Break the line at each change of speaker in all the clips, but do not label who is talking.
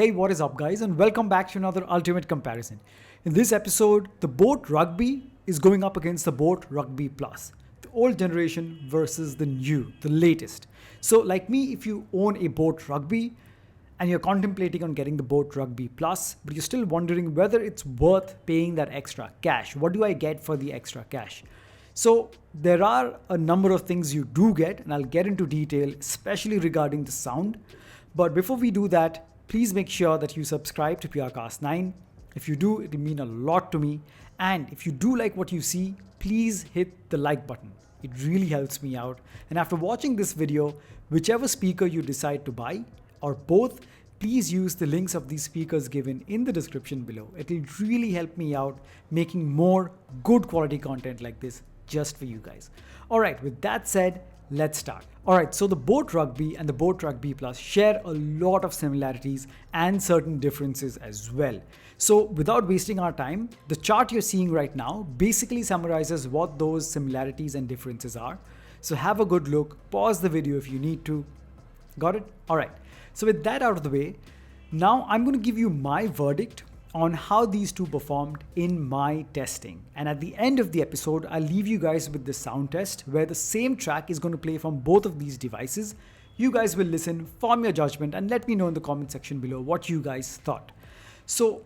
Hey, what is up guys, and welcome back to another ultimate comparison. In this episode, the boAt Rugby is going up against the boAt Rugby Plus. The old generation versus the new, the latest. So like me, if you own a boAt Rugby and you're contemplating on getting the boAt Rugby Plus, but you're still wondering whether it's worth paying that extra cash. What do I get for the extra cash? So there are a number of things you do get, and I'll get into detail, especially regarding the sound. But before we do that, please make sure that you subscribe to Purecast 9. If you do, it will mean a lot to me. And if you do like what you see, please hit the like button. It really helps me out. And after watching this video, whichever speaker you decide to buy, or both, please use the links of these speakers given in the description below. It will really help me out making more good quality content like this just for you guys. All right, with that said, let's start. All right, so the boAt Rugby and the boAt Rugby Plus share a lot of similarities and certain differences as well. So without wasting our time, the chart you're seeing right now basically summarizes what those similarities and differences are. So have a good look, pause the video if you need to. Got it? All right, so with that out of the way, now I'm going to give you my verdict on how these two performed in my testing. And at the end of the episode, I'll leave you guys with the sound test where the same track is going to play from both of these devices. You guys will listen, form your judgment, and let me know in the comment section below what you guys thought. So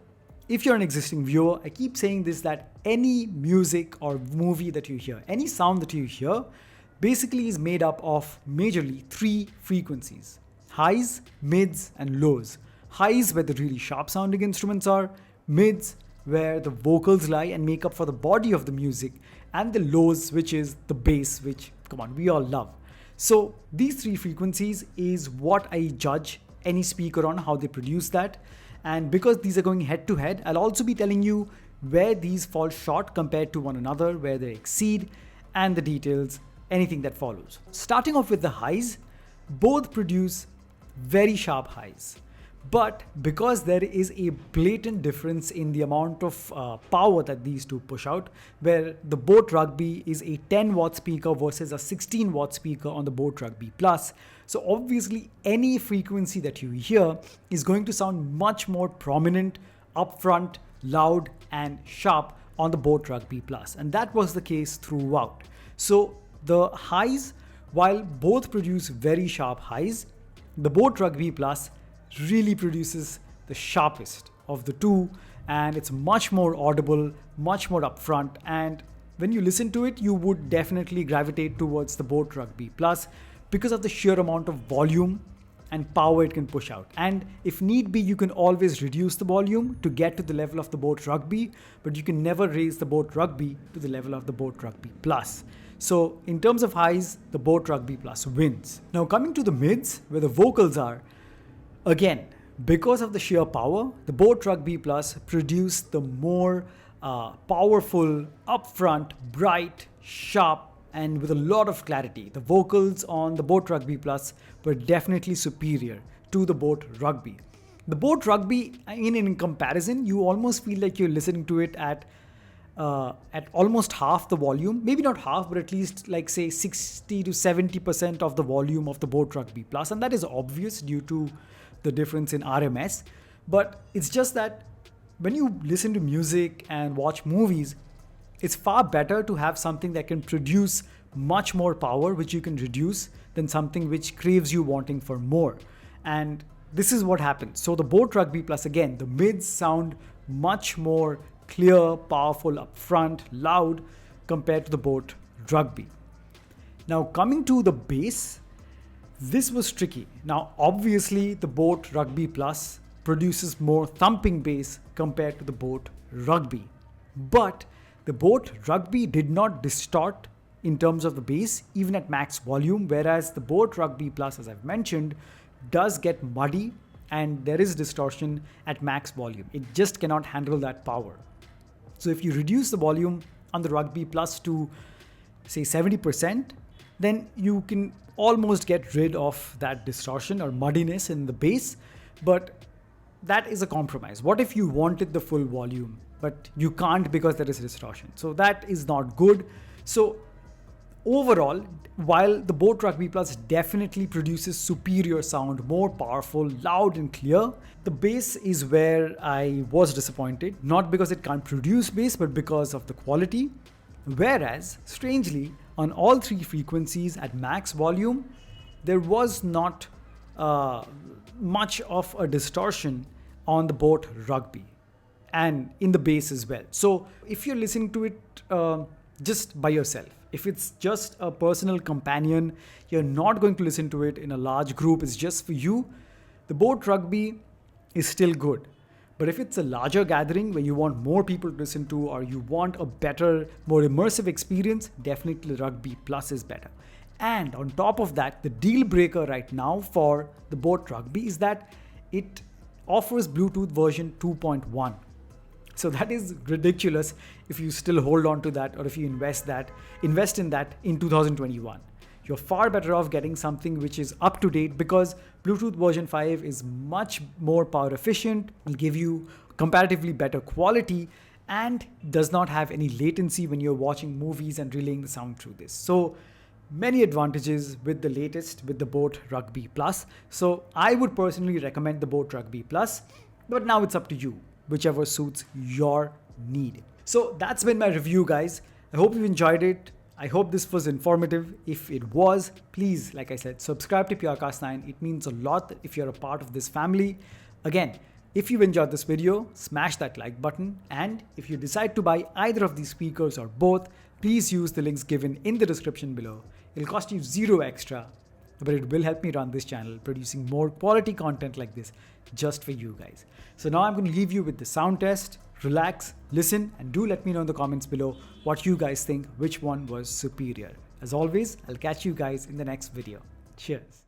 if you're an existing viewer, I keep saying this, that any music or movie that you hear, any sound that you hear, basically is made up of majorly three frequencies: highs, mids, and lows. Highs where the really sharp sounding instruments are, mids where the vocals lie and make up for the body of the music, and the lows, which is the bass, which, come on, we all love. So these three frequencies is what I judge any speaker on, how they produce that. And because these are going head to head, I'll also be telling you where these fall short compared to one another, where they exceed, and the details, anything that follows. Starting off with the highs, both produce very sharp highs. But because there is a blatant difference in the amount of power that these two push out, where the boAt Rugby is a 10 watt speaker versus a 16 watt speaker on the boAt Rugby Plus. So obviously any frequency that you hear is going to sound much more prominent, upfront, loud, and sharp on the boAt Rugby Plus. And that was the case throughout. So the highs, while both produce very sharp highs, the boAt Rugby Plus really produces the sharpest of the two, and it's much more audible, much more upfront, and when you listen to it, you would definitely gravitate towards the boAt Rugby Plus because of the sheer amount of volume and power it can push out. And if need be, you can always reduce the volume to get to the level of the boAt Rugby, but you can never raise the boAt Rugby to the level of the boAt Rugby Plus. So in terms of highs, the boAt Rugby Plus wins. Now coming to the mids, where the vocals are, again, because of the sheer power, the boAt Rugby Plus produced the more powerful, upfront, bright, sharp, and with a lot of clarity. The vocals on the boAt Rugby Plus were definitely superior to the boAt Rugby. The boAt Rugby, in comparison, you almost feel like you're listening to it at almost half the volume, maybe not half, but at least like say 60 to 70% of the volume of the boAt Rugby Plus. And that is obvious due to the difference in RMS. But it's just that when you listen to music and watch movies, it's far better to have something that can produce much more power, which you can reduce, than something which craves you wanting for more. And this is what happens. So the boAt Rugby Plus, again, the mids sound much more clear, powerful, upfront, loud compared to the boAt Rugby. Now coming to the bass, this was tricky. Now obviously the boAt Rugby Plus produces more thumping bass compared to the boAt Rugby. But the boAt Rugby did not distort in terms of the bass even at max volume, whereas the boAt Rugby Plus, as I've mentioned, does get muddy and there is distortion at max volume. It just cannot handle that power. So if you reduce the volume on the Rugby Plus to say 70%, then you can almost get rid of that distortion or muddiness in the bass, but that is a compromise. What if you wanted the full volume, but you can't because there is distortion? So that is not good. So Overall, while the boAt Rugby Plus definitely produces superior sound, more powerful, loud and clear, the bass is where I was disappointed. Not because it can't produce bass, but because of the quality. Whereas, strangely, on all three frequencies at max volume, there was not much of a distortion on the boAt Rugby and in the bass as well. So if you're listening to it just by yourself, if it's just a personal companion, you're not going to listen to it in a large group, it's just for you, the boAt Rugby is still good. But if it's a larger gathering where you want more people to listen to, or you want a better, more immersive experience, definitely Rugby Plus is better. And on top of that, the deal breaker right now for the boAt Rugby is that it offers Bluetooth version 2.1. So that is ridiculous if you still hold on to that, or if you invest in that in 2021. You're far better off getting something which is up to date, because Bluetooth version 5 is much more power efficient, will give you comparatively better quality, and does not have any latency when you're watching movies and relaying the sound through this. So many advantages with the latest, with the boAt Rugby Plus. So I would personally recommend the boAt Rugby Plus, but now it's up to you, whichever suits your need. So that's been my review, guys. I hope you enjoyed it. I hope this was informative. If it was, please, like I said, subscribe to Purecast 9. It means a lot if you're a part of this family. Again, if you've enjoyed this video, smash that like button. And if you decide to buy either of these speakers or both, please use the links given in the description below. It'll cost you zero extra, but it will help me run this channel, producing more quality content like this just for you guys. So now I'm going to leave you with the sound test. Relax, listen, and do let me know in the comments below what you guys think, which one was superior. As always, I'll catch you guys in the next video. Cheers.